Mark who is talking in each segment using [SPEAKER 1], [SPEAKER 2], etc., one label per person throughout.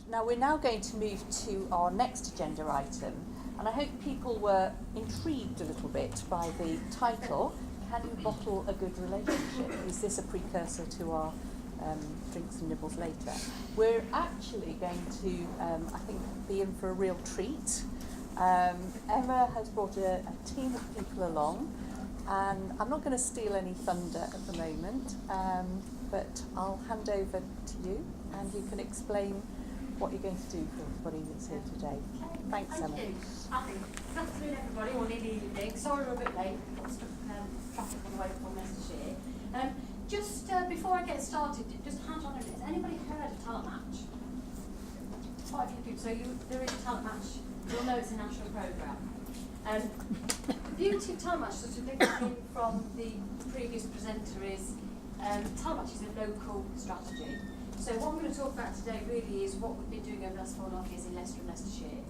[SPEAKER 1] Now we're now going to move to our next agenda item, and I hope people were intrigued a little bit by the title, Can You Bottle a Good Relationship? Is this a precursor to our drinks and nibbles later? We're actually going to, I think, be in for a real treat. Emma has brought a team of people along, and I'm not going to steal any thunder at the moment, but I'll hand over to you and you can explain what you're going to do for everybody that's here today. Thanks, Emma.
[SPEAKER 2] Thank you. Good afternoon, everybody, or nearly evening. Sorry we're a bit late. Got stuck traffic on the way from Leicestershire. Just before I get started, just hand on a minute. Has anybody heard of Talent Match? Quite a few people. So there is a Talent Match. You'll know it's a national programme. The beauty of Talent Match, sort of looking from the previous presenter, is Talent Match is a local strategy. So what I'm going to talk about today really is what we've been doing over the last 4.5 years in Leicester and Leicestershire.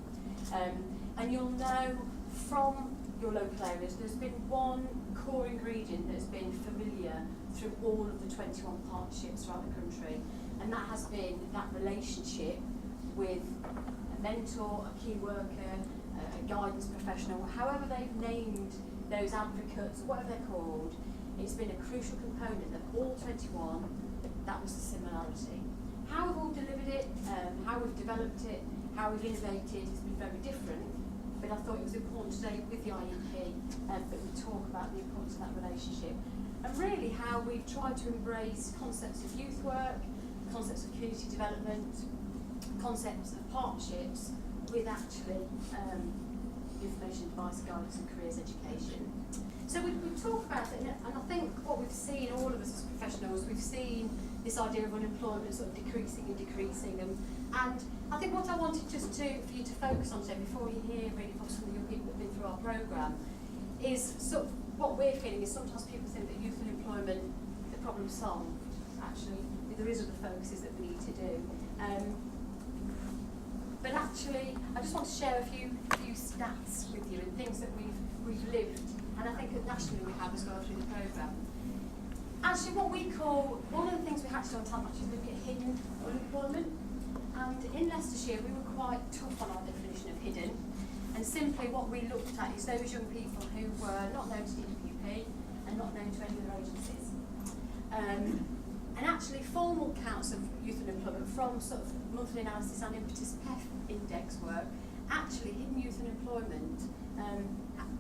[SPEAKER 2] And you'll know from your local areas there's been one core ingredient that's been familiar through all of the 21 partnerships throughout the country, and that has been that relationship with a mentor, a key worker, a guidance professional, however they've named those advocates, whatever they're called. It's been a crucial component of all 21. That was the similarity. How we've all delivered it, how we've developed it, how we've innovated has been very different, but I thought it was important today with the IEP that we talk about the importance of that relationship, and really how we've tried to embrace concepts of youth work, concepts of community development, concepts of partnerships with actually information, advice, guidance and careers education. So we talk about it, and I think what we've seen, all of us as professionals, we've seen this idea of unemployment sort of decreasing, and I think what I wanted just for you to focus on today, before you hear really from some of the young people that have been through our programme, is sort of what we're feeling is sometimes people think that youth unemployment, the problem's solved. Actually, there is other focuses that we need to do. But actually, I just want to share a few stats with you and things that we've lived, and I think that nationally we have as well through the programme. Actually, what we call, one of the things we had to do on Talent Match is look at hidden unemployment, and in Leicestershire we were quite tough on our definition of hidden, and simply what we looked at is those young people who were not known to the EWP and not known to any other agencies. And actually formal counts of youth unemployment from sort of monthly analysis and impetus PEF index work, actually hidden youth unemployment,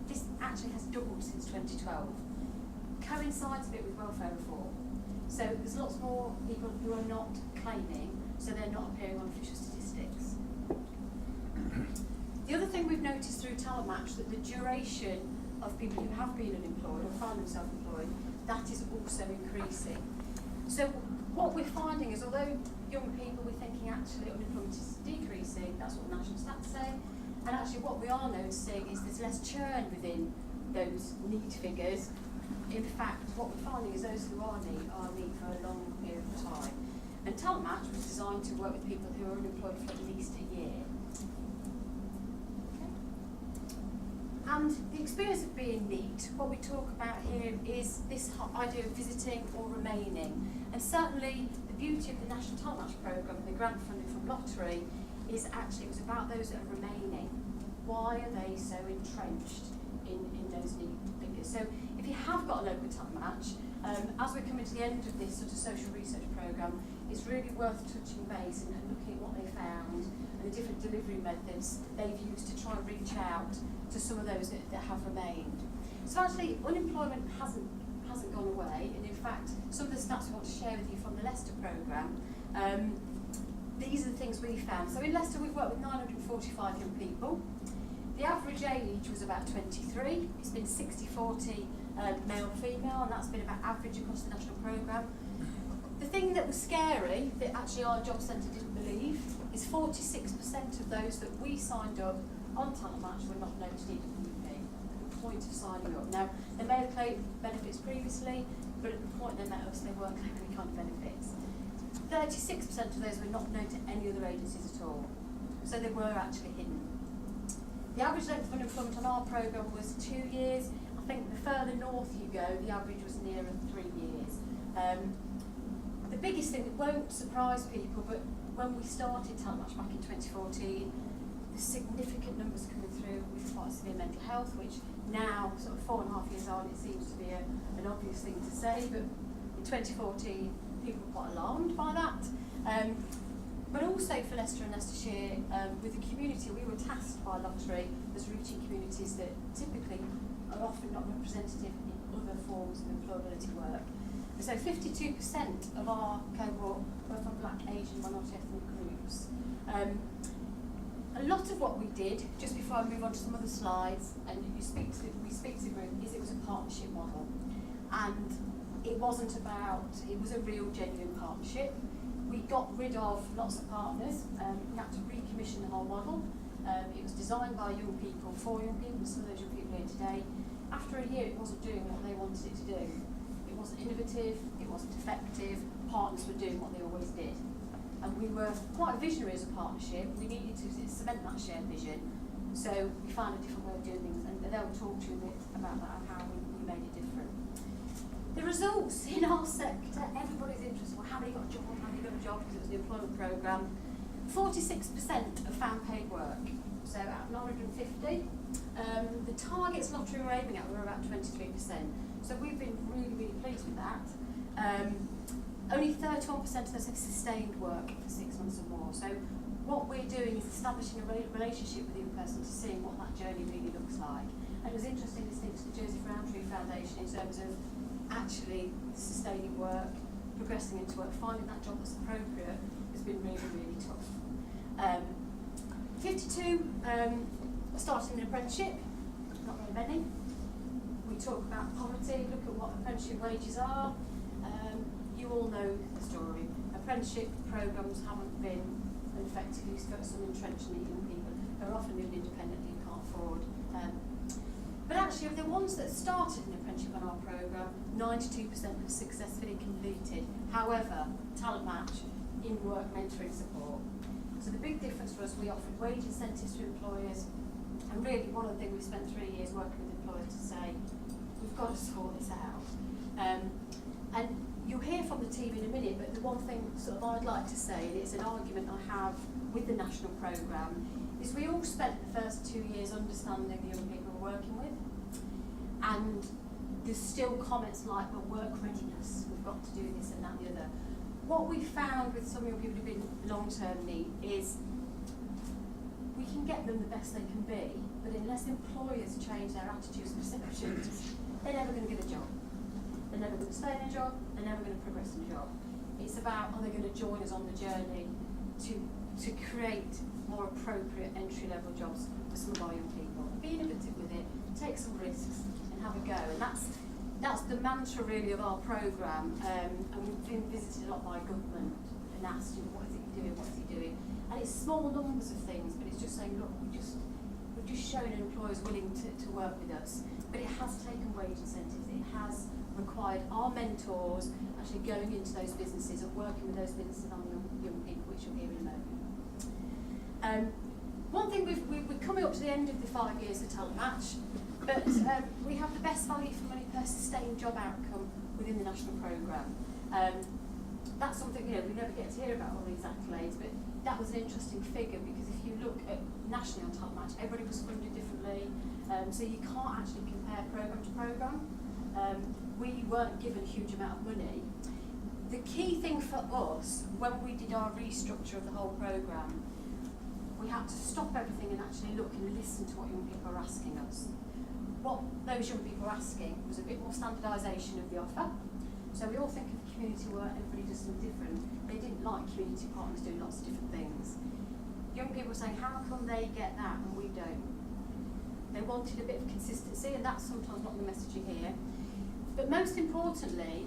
[SPEAKER 2] this actually has doubled since 2012. Coincides a bit with welfare reform. So there's lots more people who are not claiming, so they're not appearing on official statistics. The other thing we've noticed through Talent Match, that the duration of people who have been unemployed or find themselves employed, that is also increasing. So what we're finding is, although young people we're thinking actually unemployment is decreasing, that's what the national stats say, and actually what we are noticing is there's less churn within those need figures. In fact, what we're finding is those who are need for a long period of time. And Talent Match was designed to work with people who are unemployed for at least a year. Okay. And the experience of being neat, what we talk about here is this idea of visiting or remaining. And certainly the beauty of the National Talent Match programme and the grant funding from Lottery is actually, it was about those that are remaining. Why are they so entrenched in those need figures? So if you have got a local Talent Match, as we're coming to the end of this sort of social research programme, it's really worth touching base and looking at what they found and the different delivery methods they've used to try and reach out to some of those that have remained. So actually, unemployment hasn't gone away, and in fact, some of the stats we want to share with you from the Leicester programme, these are the things we found. So in Leicester, we've worked with 945 young people. The average age was about 23. It's been 60-40 male-female, and that's been about average across the national programme. The thing that was scary, that actually our job centre didn't believe, is 46% of those that we signed up on Talent Match were not known to EWP at the point of signing up. Now, they may have claimed benefits previously, but at the point they met us, they weren't claiming any kind of benefits. 36% of those were not known to any other agencies at all, so they were actually hidden. The average length of unemployment on our programme was 2 years. I think the further north you go, the average was nearer 3 years. The biggest thing that won't surprise people, but when we started Talent Match back in 2014, the significant numbers coming through with quite severe mental health, which now, sort of 4.5 years on, it seems to be an obvious thing to say, but in 2014, people were quite alarmed by that. But also for Leicester and Leicestershire, with the community, we were tasked by Lottery as reaching communities that typically are often not representative in other forms of employability work. And so 52% of our cohort were from Black, Asian, minority ethnic groups. A lot of what we did, just before I move on to some other slides, and we speak to the group, is it was a partnership model. And it wasn't about, it was a real genuine partnership. We got rid of lots of partners. We had to recommission the whole model. It was designed by young people for young people, and some of those young people here today. After a year, it wasn't doing what they wanted it to do. It wasn't innovative, it wasn't effective, partners were doing what they always did. And we were quite visionary as a partnership. We needed to cement that shared vision. So we found a different way of doing things, and they'll talk to you a bit about that and how we made it different. The results in our sector, everybody's interested. Well, how many got a job? How many got a job? Because it was the employment programme. 46% have found paid work, so out of 950. The targets Lottery were aiming at were about 23%. So we've been really, really pleased with that. Only 31% of those have sustained work for 6 months or more. So what we're doing is establishing a relationship with the young person to seeing what that journey really looks like. And it was interesting listening to the Joseph Roundtree Foundation in terms of actually sustaining work, progressing into work, finding that job that's appropriate has been really, really tough. 52 starting an apprenticeship, not very many. We talk about poverty, look at what apprenticeship wages are. You all know the story. Apprenticeship programmes haven't been effective use for some entrenched young people who are often moving independently and can't afford. But actually, of the ones that started an apprenticeship on our programme, 92% have successfully completed. However, Talent Match in work mentoring support. So the big difference for us, we offered wage incentives to employers, and really one of the things we spent 3 years working with employers to say, we've got to sort this out. And you'll hear from the team in a minute, but the one thing sort of I'd like to say, and it's an argument I have with the national programme, is we all spent the first 2 years understanding the young people we're working with, and there's still comments like, well, work readiness, we've got to do this and that and the other. What we found with some young people who've been long-term need is we can get them the best they can be, but unless employers change their attitudes and perceptions, they're never going to get a job. They're never going to stay in a job, they're never going to progress in a job. It's about, are they going to join us on the journey to create more appropriate entry-level jobs for some of our young people. Be innovative with it, take some risks and have a go. And that's the mantra really of our programme. And we've been visited a lot by government and asked, what is it doing, what is he doing? And it's small numbers of things, but it's just saying, look, we've just shown an employer's willing to work with us. But it has taken wage incentives, it has required our mentors actually going into those businesses and working with those businesses on young people, which you'll hear in a moment. One thing, we're coming up to the end of the 5 years of Talent Match, but we have the best value for money per sustained job outcome within the national programme. That's something, we never get to hear about all these accolades, but that was an interesting figure, because if you look at nationally on Talent Match, everybody was funded differently, so you can't actually compare programme to programme. We weren't given a huge amount of money. The key thing for us, when we did our restructure of the whole programme, we had to stop everything and actually look and listen to what young people are asking us. What those young people are asking was a bit more standardisation of the offer. So we all think of community work, everybody does something different. They didn't like community partners doing lots of different things. Young people were saying, how come they get that and we don't? They wanted a bit of consistency, and that's sometimes not the message you hear. But most importantly,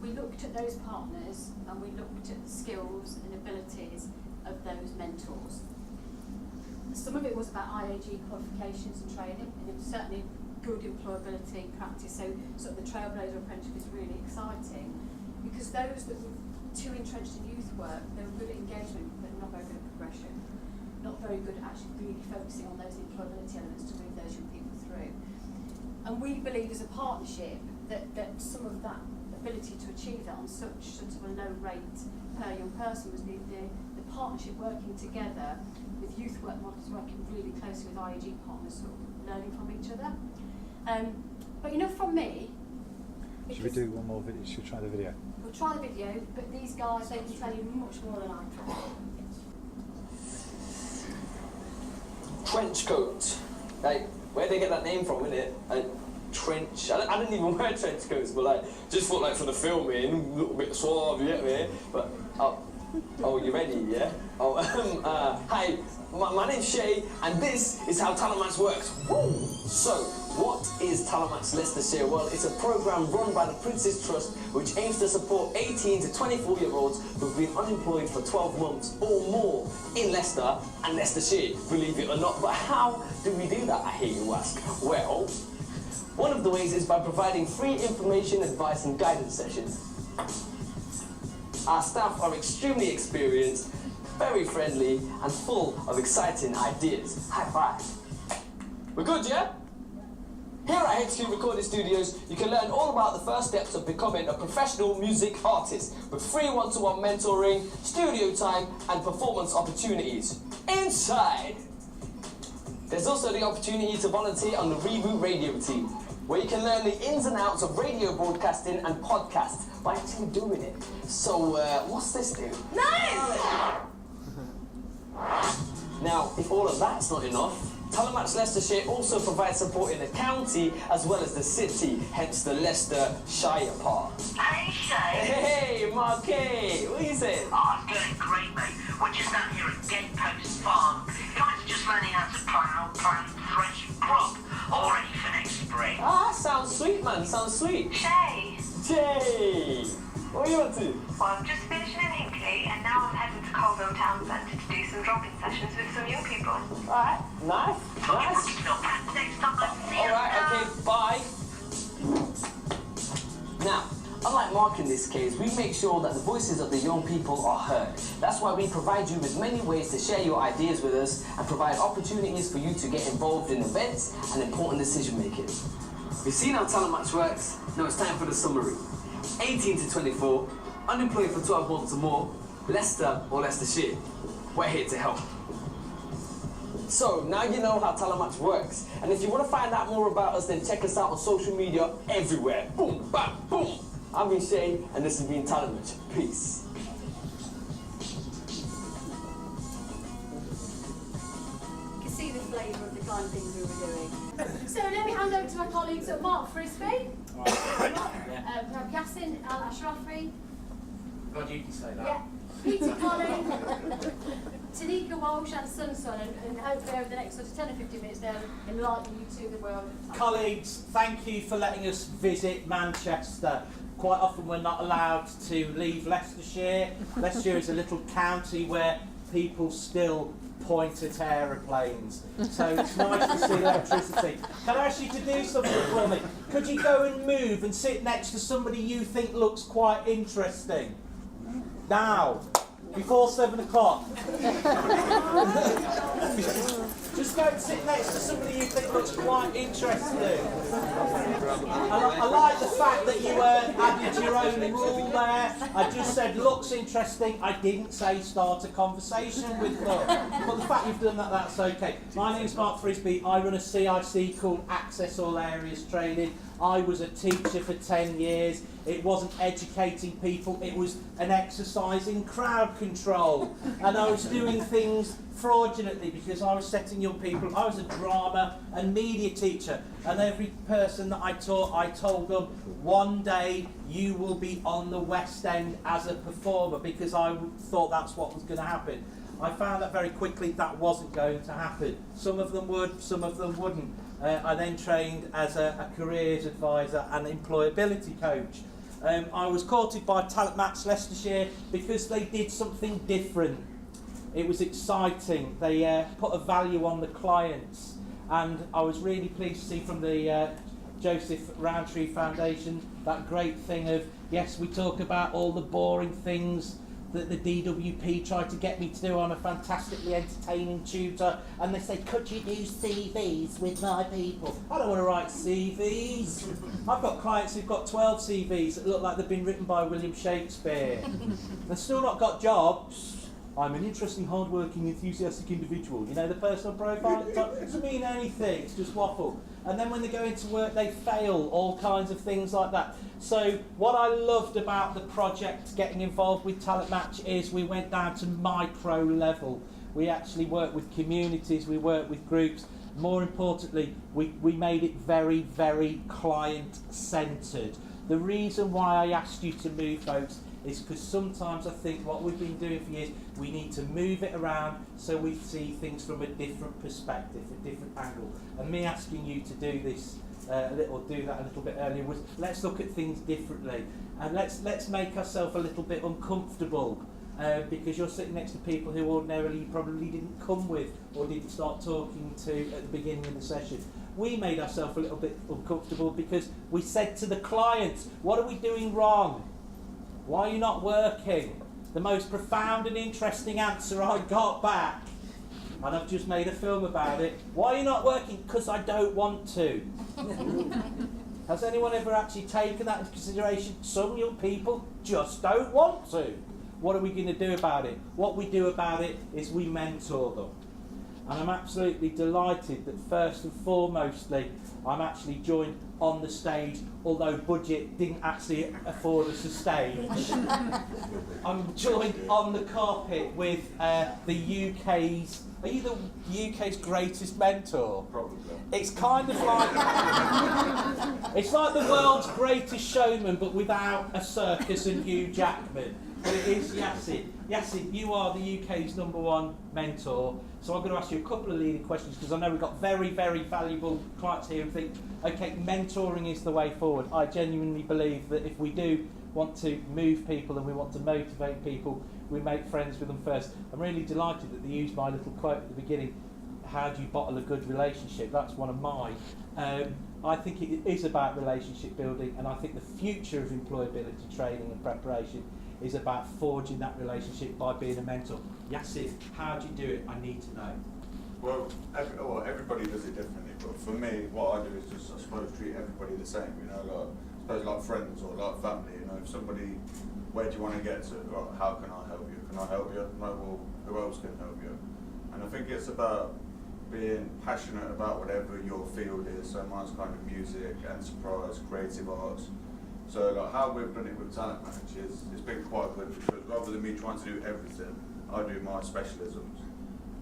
[SPEAKER 2] we looked at those partners and we looked at the skills and abilities of those mentors. Some of it was about IAG qualifications and training, and it was certainly good employability practice. So sort of the Trailblazer apprenticeship is really exciting, because those that were too entrenched in youth work, they were good at engagement but not very good at progression, not very good at actually really focusing on those employability elements to move those young people through. And we believe as a partnership that some of that ability to achieve that on such sort of a low rate per young person was the partnership working together with youth work models, working really closely with IEG partners, sort of learning from each other. But enough from me.
[SPEAKER 3] Should we do one more video? Should we try the video?
[SPEAKER 2] We'll try the video, but these guys, they can tell you much more than I can.
[SPEAKER 4] Trench coat. Like, where they get that name from, innit? Trench. I didn't even wear trench coats, but like, just thought like for the filming, a little bit suave, you get me? But, oh, you ready, yeah? Hi, my name's Shay, and this is how Talent Match works. Woo! So, what is Talent Match Leicestershire? Well, it's a programme run by the Prince's Trust, which aims to support 18 to 24-year-olds who've been unemployed for 12 months or more in Leicester and Leicestershire, believe it or not. But how do we do that, I hear you ask? Well, one of the ways is by providing free information, advice and guidance sessions. Our staff are extremely experienced, very friendly, and full of exciting ideas. High five. We're good, yeah? Here at HQ Recording Studios, you can learn all about the first steps of becoming a professional music artist with free one-to-one mentoring, studio time, and performance opportunities. Inside! There's also the opportunity to volunteer on the Reboot radio team, where you can learn the ins and outs of radio broadcasting and podcasts by actually doing it. So, what's this do?
[SPEAKER 2] No!
[SPEAKER 4] Now, if all of that's not enough, Talent Match Leicestershire also provides support in the county as well as the city, hence the Leicestershire part.
[SPEAKER 5] Hey, Shay.
[SPEAKER 4] Hey, Marquet, what are you saying?
[SPEAKER 5] Oh, it's going great, mate. We're just out here at Gatepost Farm. Guys are just learning how to plough, plant, thresh, crop, all ready for next spring.
[SPEAKER 4] Ah, sounds sweet, man, sounds sweet.
[SPEAKER 5] Shay.
[SPEAKER 4] Jay, what are you up to?
[SPEAKER 5] Well, I'm just finishing in Hinkley, and now I'm heading to Colville Town Centre to do some drop-in sessions with some young people.
[SPEAKER 4] Alright, nice.
[SPEAKER 5] Next time I see you.
[SPEAKER 4] Alright, okay, bye. Now, unlike Mark in this case, we make sure that the voices of the young people are heard. That's why we provide you with many ways to share your ideas with us and provide opportunities for you to get involved in events and important decision making. We've seen how Talent Match works, now it's time for the summary. 18 to 24, unemployed for 12 months or more, Leicester or Leicestershire. We're here to help. So, now you know how Talent Match works. And if you want to find out more about us, then check us out on social media everywhere. Boom, bam, boom. I've been Shay, and this has been Talent Match. Peace.
[SPEAKER 2] You can see the flavour of the kind of things we were doing. So let me hand over to my colleagues at Mark Frisbee. We have Yasin Al-Ashrafi.
[SPEAKER 6] God, you can say that.
[SPEAKER 2] Yeah. Peter Collin, Tanika Walsh and Sun, and hopefully over the next sort of 10 or 15 minutes they'll enlighten you to the world of talent.
[SPEAKER 6] Colleagues, thank you for letting us visit Manchester. Quite often we're not allowed to leave Leicestershire. Leicestershire is a little county where people still point at aeroplanes. So it's nice to see electricity. Can I ask you to do something for me? Could you go and move and sit next to somebody you think looks quite interesting? Now, before 7 o'clock. Just go and sit next to somebody you think looks quite interesting. I like the fact that you added your own rule there. I just said looks interesting. I didn't say start a conversation with them. But the fact you've done that, that's okay. My name's Mark Frisbee. I run a CIC called Access All Areas Training. I was a teacher for 10 years. It wasn't educating people, it was an exercise in crowd control. And I was doing things fraudulently because I was setting young people. I was a drama and media teacher, and every person that I taught, I told them, one day you will be on the West End as a performer, because I thought that's what was going to happen. I found that very quickly that wasn't going to happen. Some of them would, some of them wouldn't. I then trained as a careers advisor and employability coach. I was courted by Talent Match Leicestershire because they did something different. It was exciting. They put a value on the clients, and I was really pleased to see from the Joseph Rowntree Foundation that great thing of, yes, we talk about all the boring things that the DWP tried to get me to do. I'm a fantastically entertaining tutor, and they say, could you do CVs with my people? I don't want to write CVs. I've got clients who've got 12 CVs that look like they've been written by William Shakespeare. They've still not got jobs. I'm an interesting, hard-working, enthusiastic individual. You know, the personal profile at the top doesn't mean anything, it's just waffle. And then when they go into work, they fail, all kinds of things like that. So what I loved about the project, getting involved with Talent Match, is we went down to micro level. We actually worked with communities, we worked with groups. More importantly, we made it very, very client-centred. The reason why I asked you to move, folks, is because sometimes I think what we've been doing for years, we need to move it around so we see things from a different perspective, a different angle. And me asking you to do this do that a little bit earlier was, let's look at things differently, and let's make ourselves a little bit uncomfortable, because you're sitting next to people who ordinarily you probably didn't come with or didn't start talking to at the beginning of the session. We made ourselves a little bit uncomfortable because we said to the clients, what are we doing wrong? Why are you not working? The most profound and interesting answer I got back, and I've just made a film about it. Why are you not working? Because I don't want to. Has anyone ever actually taken that into consideration? Some young people just don't want to. What are we going to do about it? What we do about it is we mentor them. And I'm absolutely delighted that first and foremostly I'm actually joined on the stage, although budget didn't actually afford us a stage. I'm joined on the carpet with the UK's, are you the UK's greatest mentor?
[SPEAKER 7] Probably.
[SPEAKER 6] It's kind of like, it's like the world's greatest showman, but without a circus and Hugh Jackman. But it is Yassin. Yassin, you are the UK's #1 mentor. So I'm going to ask you a couple of leading questions, because I know we've got very, very valuable clients here and think, okay, mentoring is the way forward. I genuinely believe that if we do want to move people and we want to motivate people, we make friends with them first. I'm really delighted that they used my little quote at the beginning, how do you bottle a good relationship? That's one of mine. I think it is about relationship building, and I think the future of employability training and preparation is about forging that relationship by being a mentor. Yassin, how do you do it? I need to know.
[SPEAKER 7] Well, everybody does it differently, but for me, what I do is just, I suppose, treat everybody the same, you know, like, I suppose like friends or like family, you know, if somebody, where do you want to get to? Well, how can I help you? Can I help you? No, well, who else can help you? And I think it's about being passionate about whatever your field is. So mine's kind of music, enterprise, creative arts. So like how we've done it with Talent Match is, it's been quite good, because rather than me trying to do everything, I do my specialisms.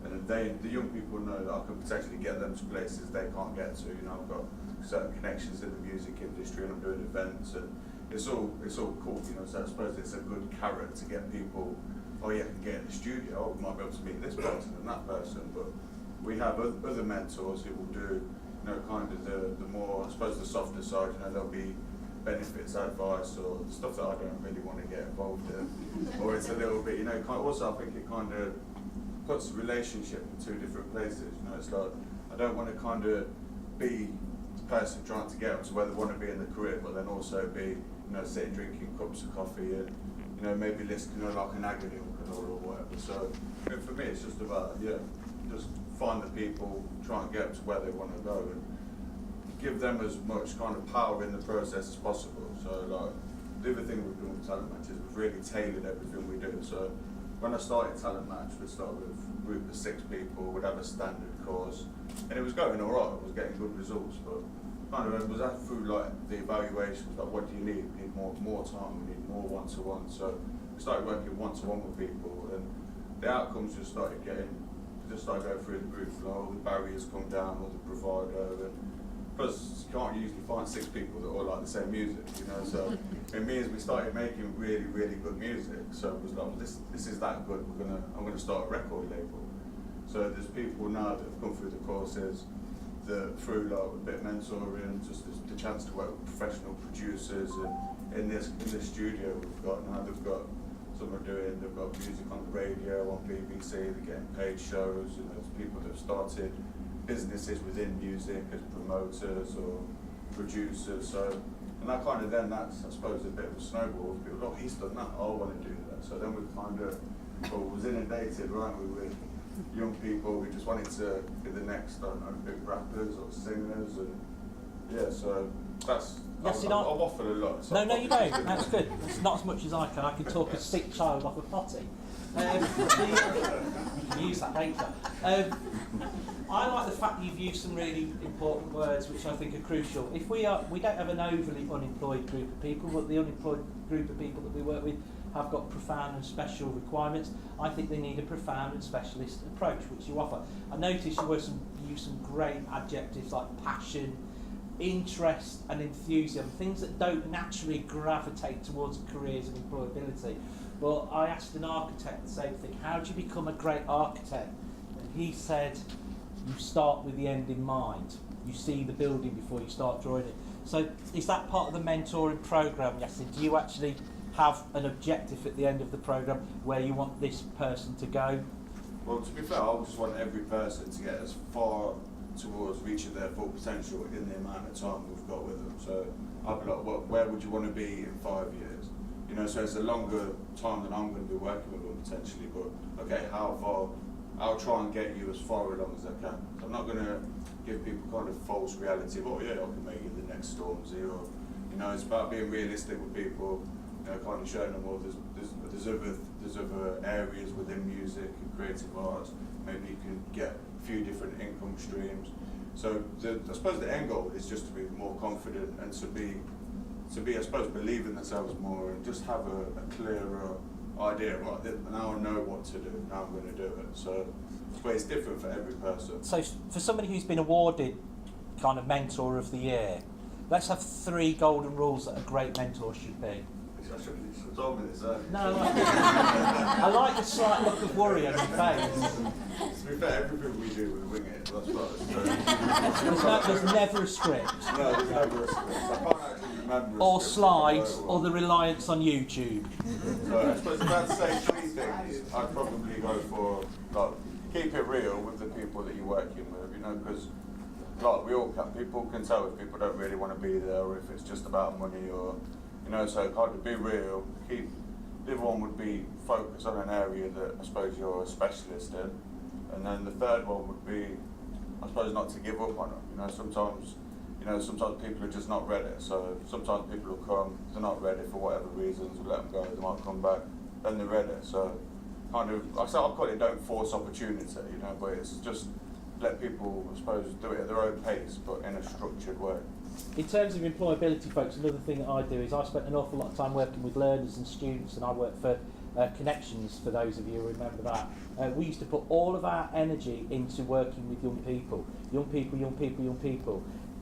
[SPEAKER 7] And then the young people know that I can potentially get them to places they can't get to. You know, I've got certain connections in the music industry, and I'm doing events, and it's all cool. You know, so I suppose it's a good carrot to get people. Oh yeah, I can get in the studio. Oh, we might be able to meet this person and that person. But we have other mentors who will do, you know, kind of the more, I suppose, the softer side. You know, there'll be benefits advice or stuff that I don't really want to get involved in, or it's a little bit, you know, also I think it kind of puts the relationship in two different places. You know, it's like I don't want to kind of be the person trying to get up to where they want to be in the career, but then also be, you know, sitting drinking cups of coffee and, you know, maybe listening to like an agony or whatever. So for me, it's just about just find the people, try and get up to where they want to go, and give them as much kind of power in the process as possible. So like the other thing we've done with Talent Match is we've really tailored everything we do. So when I started Talent Match, we'd start with a group of 6 people, we'd have a standard course, and it was going alright, it was getting good results, but kind of it was through like the evaluations, like what do you need? We need more time, we need more one-to-one. So we started working one-to-one with people, and the outcomes just started going through the roof. Like all the barriers come down, all the bravado, and because you can't usually find 6 people that all like the same music, you know. So it means we started making really, really good music. So it was like, well, this is that good. I'm gonna start a record label. So there's people now that have come through the courses, that through like a bit of mentoring, just the chance to work with professional producers, and in this studio we've got now, they've got music on the radio, on BBC, they're getting paid shows, you know, there's people that have started businesses within music as promoters or producers. So And that kind of that's, I suppose, a bit of a snowball. People, oh, he's done that, I want to do that. So then we kind of, was inundated, weren't we, with young people who just wanted to be the next, I don't know, big rappers or singers, and yeah, so that's,
[SPEAKER 6] Yes,
[SPEAKER 7] I've offered a lot. So
[SPEAKER 6] No, you don't. That's good. It's not as much as I can. I can talk a sick child off a potty. You can use that later. I like the fact that you've used some really important words which I think are crucial. If we don't have an overly unemployed group of people, but the unemployed group of people that we work with have got profound and special requirements, I think they need a profound and specialist approach, which you offer. I noticed you use some great adjectives like passion, interest and enthusiasm, things that don't naturally gravitate towards careers of employability. But I asked an architect the same thing, how do you become a great architect? And he said, you start with the end in mind. You see the building before you start drawing it. So is that part of the mentoring programme, Yasin? Do you actually have an objective at the end of the programme where you want this person to go?
[SPEAKER 7] Well, to be fair, I just want every person to get as far towards reaching their full potential in the amount of time we've got with them. So I'd be like, well, where would you want to be in 5 years? You know, so it's a longer time than I'm going to be working with them potentially, but okay, how far? I'll try and get you as far along as I can. So I'm not going to give people kind of false reality of, oh yeah, I can make you the next Stormzy, or, you know, it's about being realistic with people, you know, kind of showing them, well, there's other areas within music and creative arts, maybe you can get a few different income streams. So I suppose the end goal is just to be more confident and to be, I suppose, believe in themselves more and just have a clearer idea, right, now I know what to do, now I'm going to do it. So, but it's different for every person.
[SPEAKER 6] So for somebody who's been awarded kind of Mentor of the Year, let's have 3 golden rules that a great mentor should be.
[SPEAKER 7] I should have told me this earlier.
[SPEAKER 6] No, I like the slight look of worry on your face.
[SPEAKER 7] To be fair, everything we do, we wing it. That's right.
[SPEAKER 6] There's never a script.
[SPEAKER 7] No, there's never a script. I can't actually remember.
[SPEAKER 6] Or slides, or the reliance on YouTube.
[SPEAKER 7] So I suppose if I had to say 3 things, I'd probably go for, like, keep it real with the people that you're working with, you know, because like people can tell if people don't really want to be there, or if it's just about money, or, you know, so kind of be real. The other one would be focus on an area that I suppose you're a specialist in, and then the third one would be, I suppose, not to give up on it. You know, sometimes people are just not ready. So sometimes people will come, if they're not ready for whatever reasons, we'll let them go. They might come back, then they're ready. So kind of, I call it don't force opportunity, you know, but it's just let people, I suppose, do it at their own pace, but in a structured way.
[SPEAKER 6] In terms of employability, folks, another thing that I do is I spent an awful lot of time working with learners and students, and I work for Connections, for those of you who remember that. We used to put all of our energy into working with young people.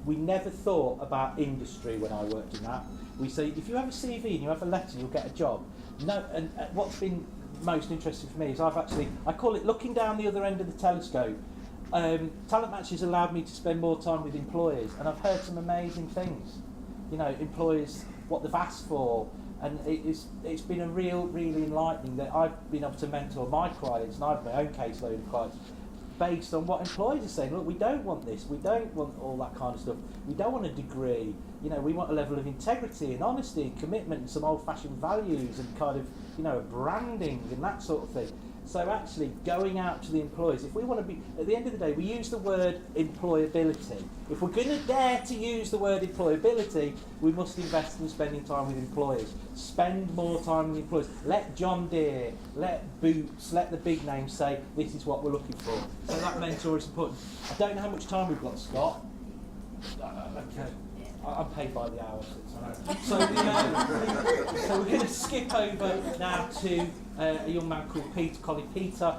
[SPEAKER 6] We never thought about industry when I worked in that. We say, if you have a CV and you have a letter, you'll get a job. No, and what's been most interesting for me is I call it looking down the other end of the telescope. Talent Match has allowed me to spend more time with employers, and I've heard some amazing things. You know, employers, what they've asked for, and it's been a really enlightening that I've been able to mentor my clients, and I have my own caseload of clients, based on what employers are saying. Look, we don't want this, we don't want all that kind of stuff, we don't want a degree, you know, we want a level of integrity and honesty and commitment and some old-fashioned values and kind of, you know, branding and that sort of thing. So actually going out to the employers, if we want to be, at the end of the day, we use the word employability. If we're going to dare to use the word employability, we must invest in spending time with employers. Spend more time with employers. Let John Deere, let Boots, let the big names say, this is what we're looking for. So that mentor is important. I don't know how much time we've got, Scott. Okay. I'm paid by the hour. So we're going to skip over now to a young man called Peter, colleague Peter.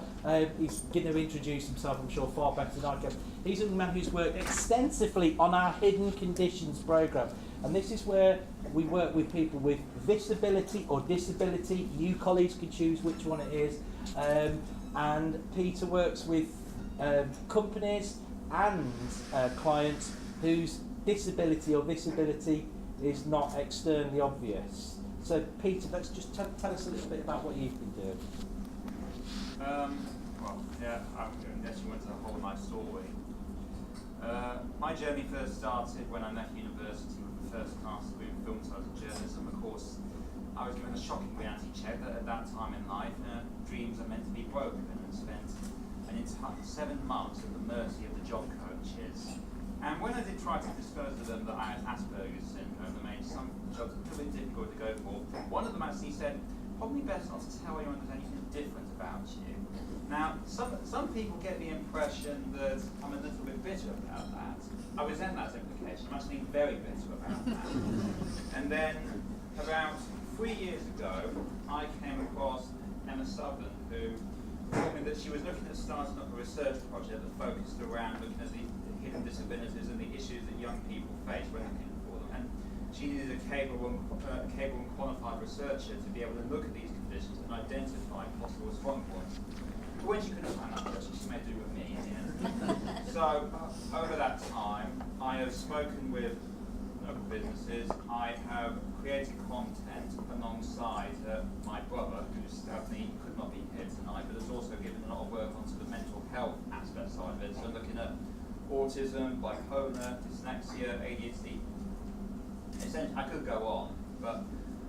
[SPEAKER 6] He's going to introduce himself, I'm sure, far better than I can. He's a young man who's worked extensively on our Hidden Conditions programme. And this is where we work with people with visibility or disability. You colleagues can choose which one it is. And Peter works with companies and clients whose disability or visibility is not externally obvious. So Peter, let's just tell us a little bit about what you've been doing.
[SPEAKER 8] Well, yeah, I guess you went to a whole nice story. My journey first started when I left university with the first class of film side of journalism, of course, I was given a shocking reality check that at that time in life, dreams are meant to be broken, and spent an entire 7 months at the mercy of the job coaches. And when I did try to disclose to them that I had Asperger's syndrome, that made some jobs a little bit difficult to go for, one of them actually said, probably best not to tell anyone there's anything different about you. Now, some people get the impression that I'm a little bit bitter about that. I resent that implication. I'm actually very bitter about that. And then, about 3 years ago, I came across Emma Southern, who told me that she was looking at starting up a research project that focused around looking at the hidden disabilities and the issues that young people face when looking for them. And she needed a capable and qualified researcher to be able to look at these conditions and identify possible strong points. But when she couldn't find that person, she made do with me in the end. So over that time, I have spoken with local businesses. I have created content alongside my brother, who sadly could not be here tonight, but has also given a lot of work onto the mental health aspect side of it. So looking at autism, bipolar, dyslexia, ADHD. Essentially, I could go on, but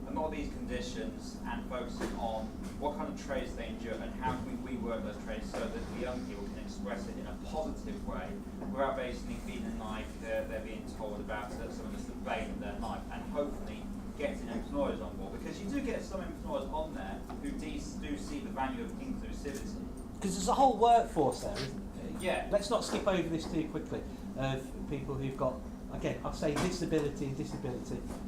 [SPEAKER 8] a lot of these conditions and focusing on what kind of traits they endure and how can we rework those traits so that the young people can express it in a positive way without basically feeling like they're being told about some of the bane of their life, and hopefully getting employers on board, because you do get some employers on there who do see the value of inclusivity.
[SPEAKER 6] Because there's a whole workforce there, isn't there?
[SPEAKER 8] Yeah.
[SPEAKER 6] Let's not skip over this too quickly, of people who've got, again, I'll say disability,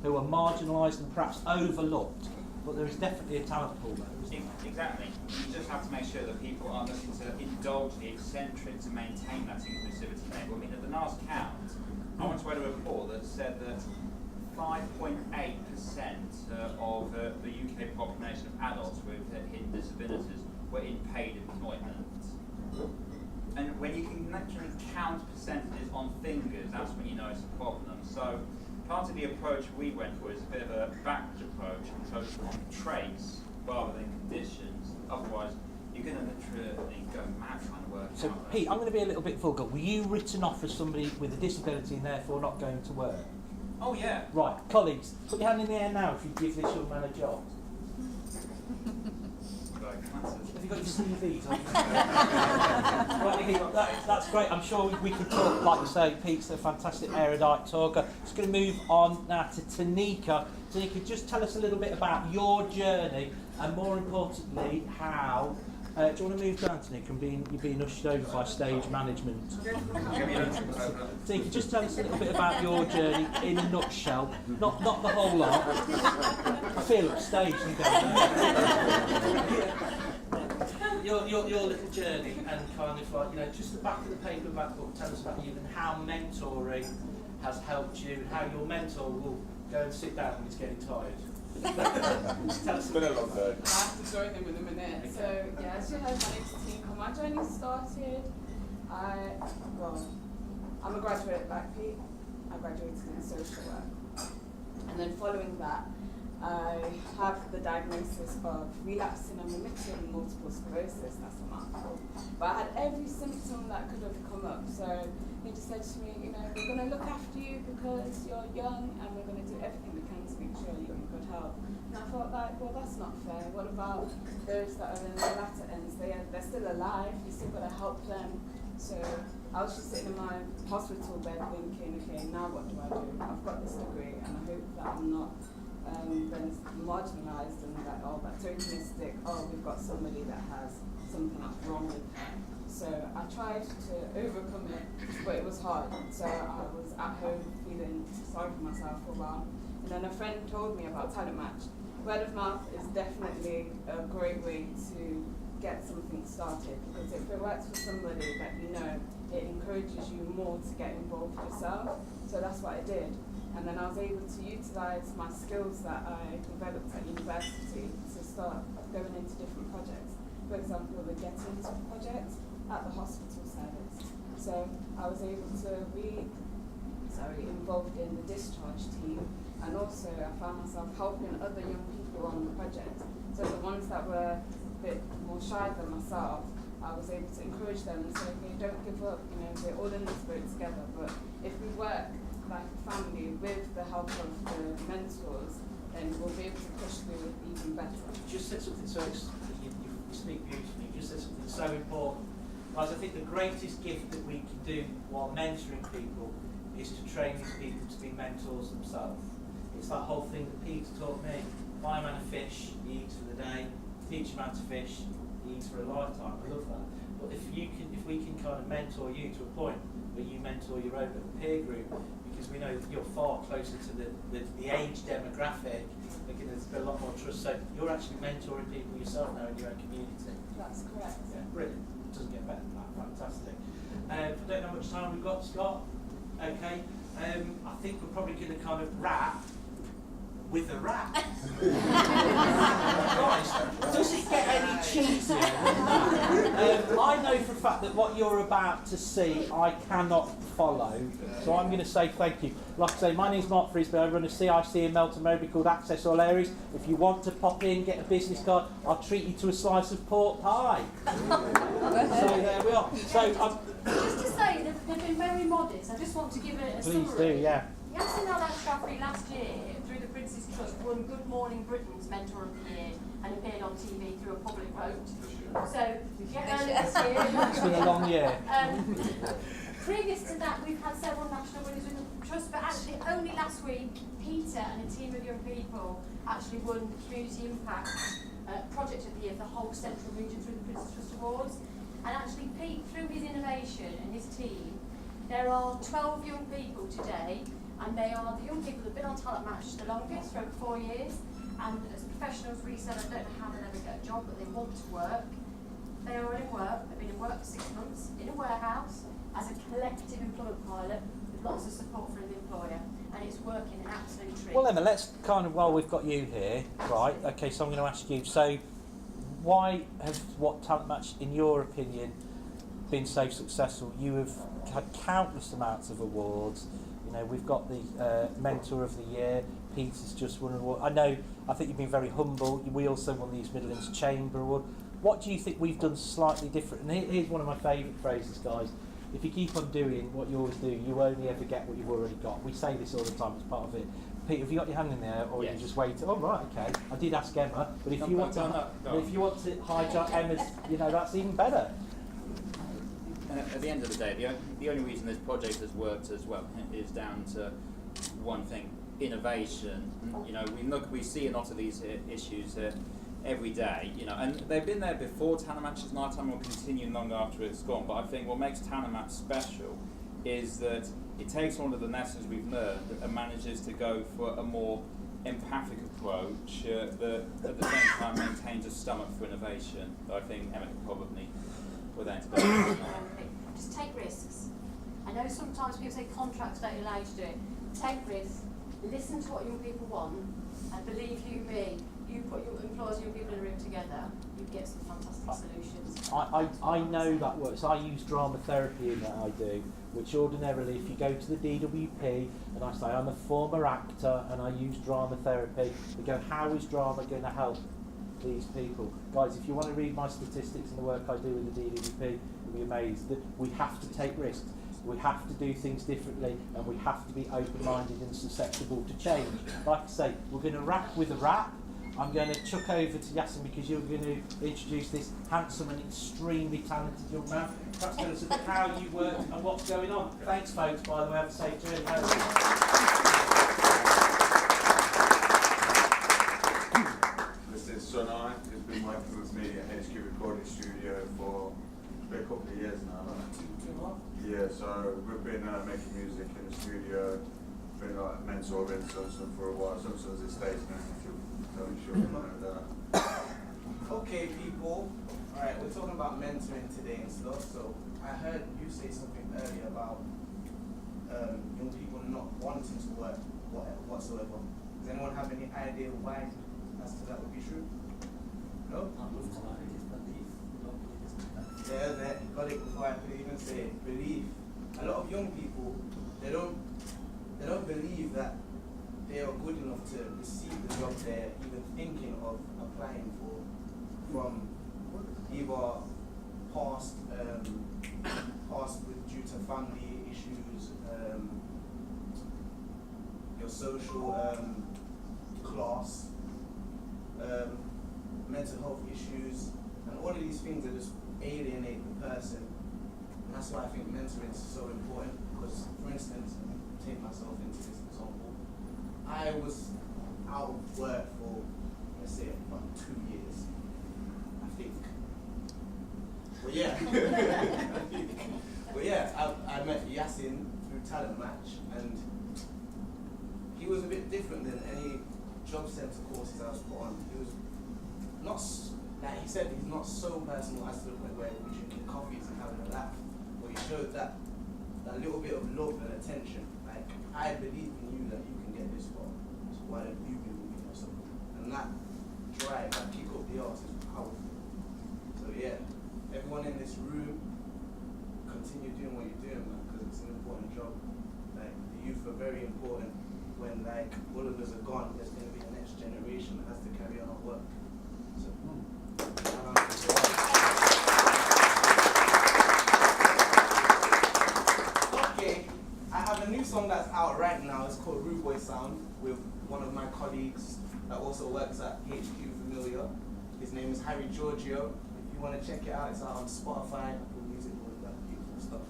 [SPEAKER 6] who are marginalised and perhaps overlooked, but there is definitely a talent pool there, isn't there?
[SPEAKER 8] Exactly. You just have to make sure that people are looking to indulge the eccentric to maintain that inclusivity label. I mean, at the last count, I once read a report that said that 5.8% of the UK population of adults with hidden disabilities were in paid employment. And when you can naturally count percentages on fingers, that's when you know it's a problem. So part of the approach we went for is a bit of a backwards approach and focus on traits rather than conditions. Otherwise, you're going to literally go mad trying to work
[SPEAKER 6] So,
[SPEAKER 8] out.
[SPEAKER 6] Pete, I'm going to be a little bit vulgar. Were you written off as somebody with a disability and therefore not going to work?
[SPEAKER 8] Oh, yeah.
[SPEAKER 6] Right, colleagues, put your hand in the air now if you give this young man a job. Have you got your CVs on? Right, that's great. I'm sure we can talk, like you say, Pete's a fantastic erudite talker. Just going to move on now to Tanika. Tanika, just tell us a little bit about your journey and, more importantly, how. Do you want to move down, Tanika, and you're being ushered over by stage management? Tanika, just tell us a little bit about your journey in a nutshell, not the whole lot. I feel upstaged and down your little journey and kind of like, just the back of the paperback book, tell us about you and how mentoring has helped you, and how your mentor will go and sit down when he's getting tired. Tell us.
[SPEAKER 4] It's been a long day.
[SPEAKER 9] I have to join them in a minute.
[SPEAKER 6] Okay.
[SPEAKER 9] So yeah, as you heard, my name's Tanika. My journey started. I'm a graduate like Pete. I graduated in social work, and then following that, I have the diagnosis of relapsing unremitted multiple sclerosis. That's a mouthful. But I had every symptom that could have come up. So he just said to me, we're going to look after you because you're young, and we're going to do everything we can to make sure you're in good health. And I thought, well, that's not fair. What about those that are in the latter ends? They're still alive. You still got to help them. So I was just sitting in my hospital bed thinking, okay, now what do I do? I've got this degree, and I hope that I'm not then marginalised and that tokenistic, we've got somebody that has something that's wrong with them. So I tried to overcome it, but it was hard. So I was at home feeling sorry for myself for a while. And then a friend told me about Talent Match. Word of mouth is definitely a great way to get something started, because if it works for somebody that it encourages you more to get involved yourself. So that's what I did. And then I was able to utilise my skills that I developed at university to start going into different projects. For example, the Get Into project at the hospital service. So I was able to be involved in the discharge team, and also I found myself helping other young people on the project. So the ones that were a bit more shy than myself, I was able to encourage them and say, okay, don't give up, we're all in this boat together, but if we work like a family, with the help of the mentors, then we'll be able to push through it even better.
[SPEAKER 6] You just said something you speak beautifully. You just said something so important. Guys, I think the greatest gift that we can do while mentoring people is to train these people to be mentors themselves. It's that whole thing that Peter taught me. Buy a man a fish, he eats for the day. Teach a man to fish, he eats for a lifetime. I love that. But if we can kind of mentor you to a point where you mentor your own little peer group, because we know that you're far closer to the age demographic, there's a lot more trust. So you're actually mentoring people yourself now in your own community.
[SPEAKER 9] That's correct.
[SPEAKER 6] Yeah, brilliant. Doesn't get better than that. Fantastic. I don't know how much time we've got, Scott. Okay. I think we're probably going to kind of wrap with a rap. Guys, does it get any cheesier? I know for a fact that what you're about to see, I cannot follow. So I'm going to say thank you. Like I say, my name's Mark Frisbee. I run a CIC in Melton Mowbray called Access All Areas. If you want to pop in, get a business card, I'll treat you to a slice of pork pie. So there we are. So
[SPEAKER 2] just to say, they've been very modest. I just want to give a summary.
[SPEAKER 6] Please do, yeah.
[SPEAKER 2] Yasin al-Ashrafi last year, through the Prince's Trust, won Good Morning Britain's Mentor of the Year and appeared on TV through a public vote. So, earlier this year.
[SPEAKER 6] It's been a long year.
[SPEAKER 2] Previous to that, we've had several national winners with the Trust, but actually only last week, Peter and a team of young people actually won the Community Impact Project of the Year for the whole central region through the Prince's Trust Awards. And actually, Pete, through his innovation and his team, there are 12 young people today, and they are the young people that have been on Talent Match the longest, for over 4 years, and as professionals, resellers, don't know how they'll ever get a job, but they want to work. They are in work, they've been in work for 6 months, in a warehouse, as a collective employment pilot, with lots of support from the employer, and it's working an absolute treat.
[SPEAKER 6] Well, Emma, let's kind of, while we've got you here, right, okay, so I'm going to ask you, so why has what Talent Match, in your opinion, been so successful? You have had countless amounts of awards. You know, we've got the Mentor of the Year. Peter's just won an award. I think you've been very humble. We also won the East Midlands Chamber Award. What do you think we've done slightly different? And here's one of my favourite phrases, guys. If you keep on doing what you always do, you only ever get what you've already got. We say this all the time, it's part of it. Peter, have you got your hand in there, or
[SPEAKER 8] yes.
[SPEAKER 6] You just wait? Oh, right, okay. I did ask Emma, but if you want to hijack Emma's, that's even better.
[SPEAKER 8] At the end of the day, the only reason this project has worked as well is down to one thing: innovation. We see a lot of these issues every day, and they've been there before Talent Match's nighttime, will continue long after it's gone. But I think what makes Talent Match special is that it takes all of the lessons we've learned and manages to go for a more empathic approach that at the same time maintains a stomach for innovation that I think Emma probably will then
[SPEAKER 2] Just take risks. I know sometimes people say contracts don't allow you to do it. Take risks, listen to what young people want, and believe you me, you put your employers and young people in a room together, you get some fantastic solutions.
[SPEAKER 6] I know that works. I use drama therapy in that I do, which ordinarily if you go to the DWP and I say I'm a former actor and I use drama therapy, they go, how is drama going to help these people? Guys, if you want to read my statistics and the work I do with the DWP, you'll be amazed that we have to take risks. We have to do things differently, and we have to be open-minded and susceptible to change. Like I say, we're going to wrap with a rap. I'm going to chuck over to Yasin because you're going to introduce this handsome and extremely talented young man. Perhaps tell us about how you work and what's going on. Thanks, folks, by the way. Have a safe journey home.
[SPEAKER 7] This is Sonai. He's been working with me at HQ Recording Studio for a couple of years now. Yeah, so we've been making music in the studio, been like mentoring Simpson for a while. Simpson's his stage name, if you're sure you know that.
[SPEAKER 10] Okay, people. Alright, we're talking about mentoring today and stuff. So I heard you say something earlier about young people not wanting to work whatsoever. Does anyone have any idea why as to that would be true? No? Yeah, that got it before I could even say it. Belief. A lot of young people, they don't believe that they are good enough to receive the job they're even thinking of applying for, from either past due to family issues, your social class, mental health issues, and all of these things that just alienate the person. And that's why I think mentoring is so important, because, for instance, take myself into this example, I was out of work for, let's say, about 2 years, I think. But yeah, but yeah, I met Yasin through Talent Match, and he was a bit different than any job centre courses I was put on. He was not, like he said, he's not so personal as to the point where we're drinking coffees and having a laugh, but he showed that little bit of love and attention. Like, I believe in you that you can get this far, so why don't you believe in yourself? And that drive, that kick up the arse is powerful. So yeah, everyone in this room, continue doing what you're doing, man, because it's an important job. Like, the youth are very important. When like all of us are gone, there's going to be a next generation that has to carry on our work. So, okay, I have a new song that's out right now. It's called Rude Boy Sound, with one of my colleagues that also works at HQ Familiar. His name is Harry Giorgio. If you want to check it out, it's out on Spotify, Apple Music, all of that beautiful stuff.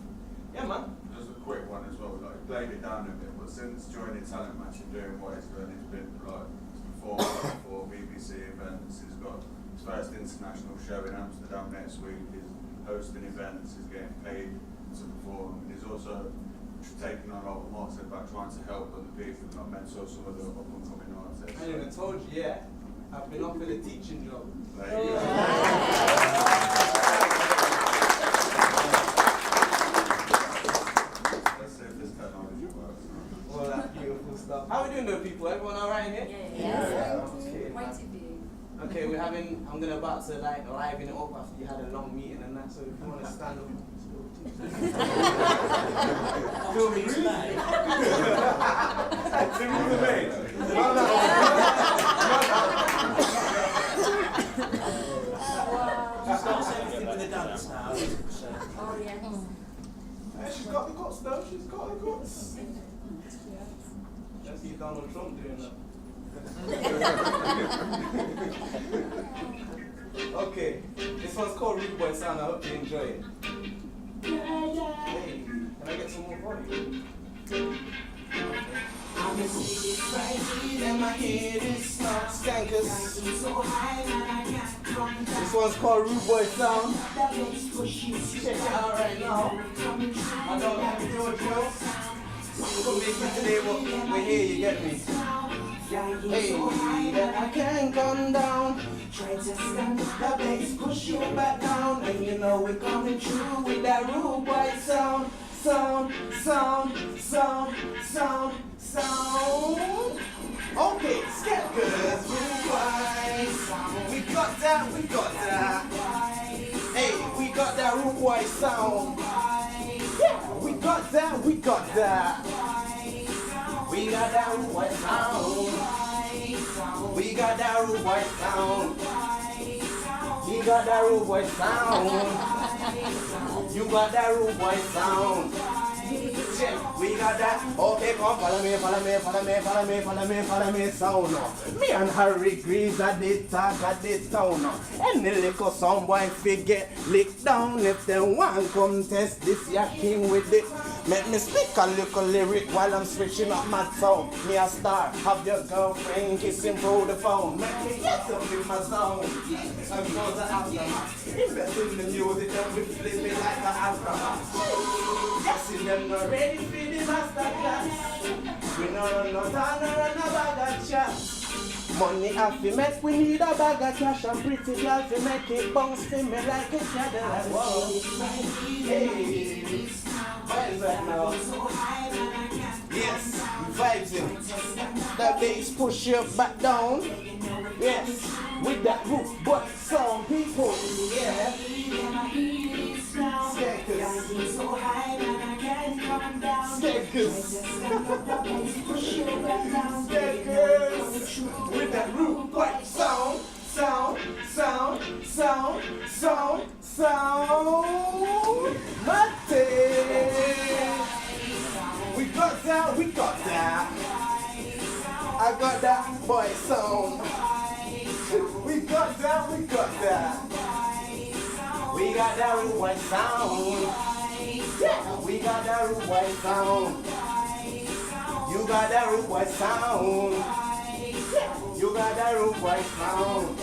[SPEAKER 10] Yeah, man.
[SPEAKER 7] Just a quick one as well, like, played it down a bit, but since joining Talent Match and doing what he's doing, he's been like performing for BBC events. He's got his first international show in Amsterdam next week. He's hosting events. He's getting paid to perform. He's also taking on a lot more about trying to help other people, like mentor some of the up and coming artists.
[SPEAKER 10] I didn't even told you yet. I've been offered a teaching job.
[SPEAKER 7] There you go.
[SPEAKER 10] All that beautiful stuff. How are we doing though, people? Everyone alright in here?
[SPEAKER 2] Yeah.
[SPEAKER 10] Okay, man.
[SPEAKER 2] Waiting for you.
[SPEAKER 10] Okay, I'm gonna about to like liven it up after you had a long meeting and that, so if you want to stand up. Feel me tonight.
[SPEAKER 6] She's got everything with the dance now.
[SPEAKER 2] Oh, yeah.
[SPEAKER 10] She's got the guts though, she's got the guts. Let's see Donald Trump doing that. Okay, this one's called Rude Boy Sound. I hope you enjoy it. Hey, can I get some more volume? I'm a city crazy and my head is skankers. This one's called Rude Boy Sound. Check it out right now. I don't have to do it, Joe. Come make me today, we're here, you get me? Hey, that I can't come down. Try to stand up the bass, push you back down. And you know we're coming through with that rude boy sound. Sound. Okay, Skankers, rude boy sound. We got that. Hey, we got that rude boy sound. Yeah, we got that. We got that rude boy sound. We got that rude boy sound. He got that rude boy sound. You got that rude boy sound. We got that. Okay, come follow me, sound now. Me and Harry Greaves at the talk at the town now. Any little sound boy forget lick down. If they want come test this ya king with it. Make me speak a little lyric while I'm switching up my tone. Me a star, have your girlfriend kissing through the phone. Make me get up in my zone. I'm going to aftermath. Invest in the music and we flip it like an aftermath. Yes, in them not ready for the masterclass. We no run no down, no run no bag of chat. Money have to make, we need a bag of cash. And pretty girl to make it bounce to me like a Cadillac. Whoa. Hey. Vibes right now. Yes, vibes in. The bass push you back down. Yes, with that rude boy sound, people. Yeah. Skankers. With that rude boy sound. Mate. We got that. got that boy sound. We got that, we got that. We got that rude boy sound. Yeah, we got that rude boy sound. You got that rude boy sound. Yeah, you got that rude boy sound.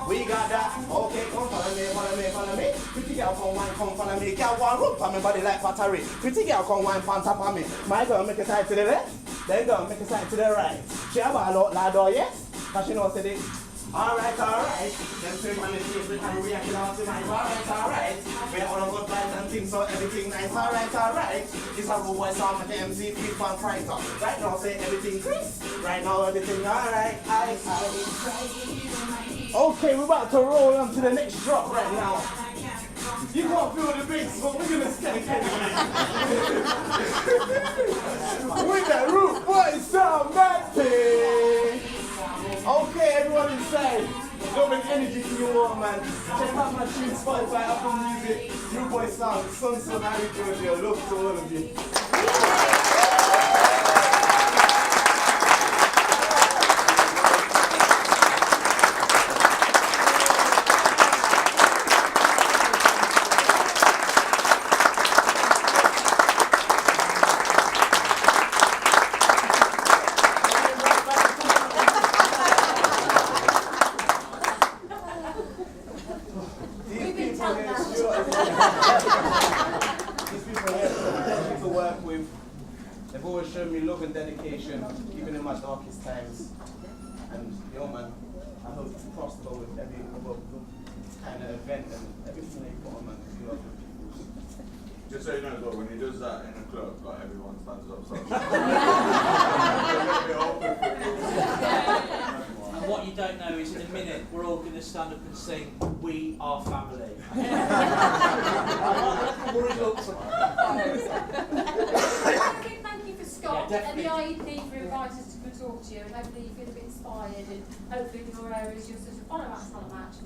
[SPEAKER 10] We got that. Okay, come follow me, follow me, follow me. Pretty girl come wine, come follow me. Girl want rope on me body like battery. Pretty girl come wine pants up on me. My girl make a side to the left, then girl make a side to the right. She have a lot lad or yes, cause she knows it. Alright. Them three man is here, and we are killing out tonight. Alright. We are all good vibes and things, so everything nice. Alright. It's a rude boy song with the MC 3-1 fighter. Right now say everything Chris. Right now everything alright. Okay, we're about to roll on to the next drop right now. You can't feel the bass, but we're gonna skank it. With that rude boy sound, man. Okay, everyone inside, loving energy to you all, man. Check out my tune, Spotify, Apple Music, Rude Boy Sound, Sunset, Harry Georgia. Love to all of you. They've always shown me love and dedication, even in my darkest times. And yo man, I hope to prosper with every kind of event and everything they put on, man, because you love the people.
[SPEAKER 7] Just so you know as well, when he does that in a club, like everyone stands up.
[SPEAKER 6] And what you don't know is in a minute we're all going to stand up and sing "We Are Family."
[SPEAKER 2] Thank you for Scott and the IEP for inviting us to come talk to you, and hopefully you feel a bit inspired, and hopefully in your areas you'll sort of follow that talent match.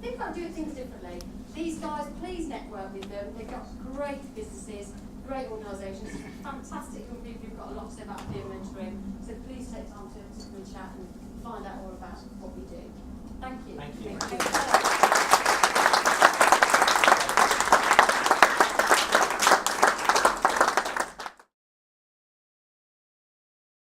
[SPEAKER 2] Think about doing things differently. These guys, please network with them. They've got great businesses, great organisations, fantastic young people who've got a lot to say about peer mentoring. So please take time to come and chat and find out all about what we do. Thank you.
[SPEAKER 6] Thank you.
[SPEAKER 2] Thank you.